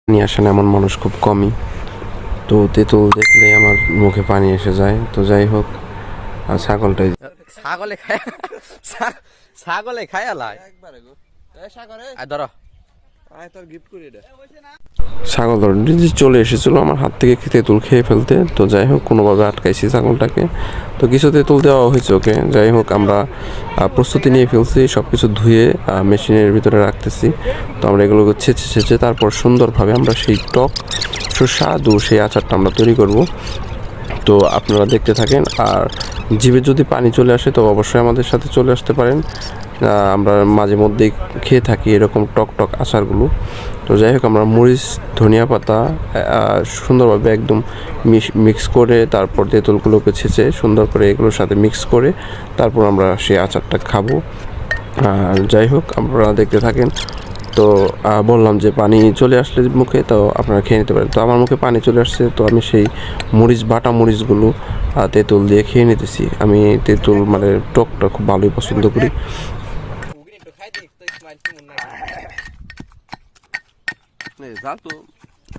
পানি আসে না এমন মানুষ খুব কমই। তো তেঁতুল দেখলে আমার মুখে পানি এসে যায়। তো যাই হোক, আর ছাগলটাই ছাগলে খায়ালা ধরো ছাগল ধরে চলে এসেছিল আমার হাত থেকে তেঁতুল খেয়ে ফেলতে। তো যাই হোক, কোনোভাবে আটকাইছি ছাগলটাকে। তো কিছু তেঁতুল দেওয়া হয়েছে ওকে। যাই হোক, আমরা প্রস্তুতি নিয়ে ফেলছি, সব কিছু ধুয়ে মেশিনের ভিতরে রাখতেছি। তো আমরা এগুলোকে ছেঁচে তারপর সুন্দরভাবে আমরা সেই টক সুস্বাদু সেই আচারটা আমরা তৈরি করব। তো আপনারা দেখতে থাকেন। আর জিভে যদি পানি চলে আসে তো অবশ্যই আমাদের সাথে চলে আসতে পারেন। আমরা মাঝে মধ্যেই খেয়ে থাকি এরকম টক টক আচারগুলো। তো যাই হোক, আমরা মরিচ ধনিয়া পাতা সুন্দরভাবে একদম মিক্স করে তারপর তেঁতুলগুলোকে ছেঁচে সুন্দর করে এগুলোর সাথে মিক্স করে তারপর আমরা সেই আচারটা খাবো। যাই হোক, আপনারা দেখতে থাকেন। তো বললাম যে পানি চলে আসলে মুখে তো আপনারা খেয়ে নিতে পারেন। তো আমার মুখে পানি চলে আসছে, তো আমি সেই বাটা মরিচগুলো তেঁতুল দিয়ে খেয়ে নিতেছি। আমি তেঁতুল মানে টকটা খুব ভালোই পছন্দ করি। তো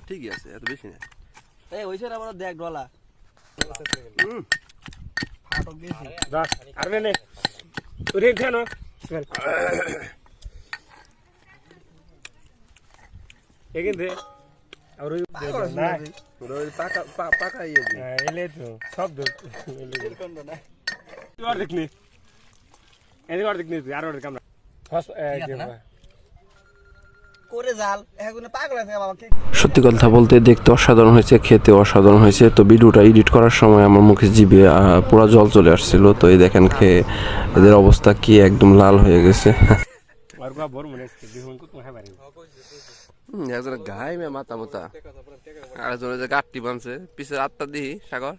ঠিকই আছে, এত বেশি না। এই ওইছে না বড় দেখ ডলা ফাটক দিয়েছি আর নে ওরে কেন এগিন দে আর ওই না ওই পাকা ইয়ে দি এলে তো সব দে এলে কোন না তুই আর দেখনি এদিকে আর দেখনি আর আর কামরা ফার্স্ট করে জাল এখন পাগল আছে বাবা। সত্যি কথা বলতে দেখতে অসাধারণ হয়েছে, খেতে অসাধারণ হয়েছে। তো ভিডিওটা এডিট করার সময় আমার মুখে জিভে পুরো জল চলে আসছিল। তো এই দেখেন খেয়ে এদের অবস্থা কি, একদম লাল হয়ে গেছে। একজন গায়ে মে মাথা মতা আর একজন যে গাঠটি বানছে পিছে আটটা দিই সাগর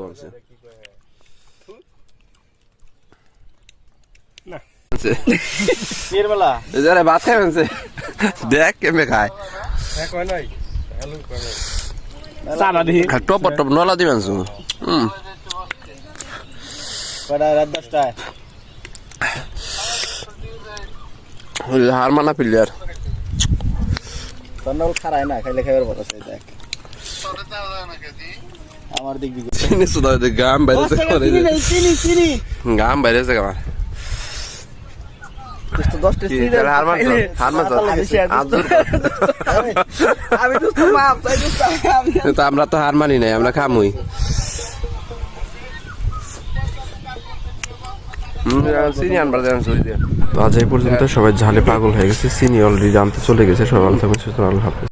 বানছে ভাত খাই বানছে দেখ কেমনে খায় টপ টপ নলা দিবেন হার মানা প্লেয়ার খারায় না খাইলে খাইবার বড় আছে দেখ আমার দিক দিকে চিনি সুদা গাম বাইরেছে করে চিনি গাম বাইরেছে গাম তো 10টা চিনি হার মান আমি তো মাপ চাই তো আমরা তো হার মানি নাই, আমরা খামুই। তো আজ এই পর্যন্ত সবাই ঝালে পাগল হয়ে গেছে, চিনি অলরেডি জানতে চলে গেছে। সবাই ভালো থাকবেন, সুতরাং আল্লাহ হাফেজ।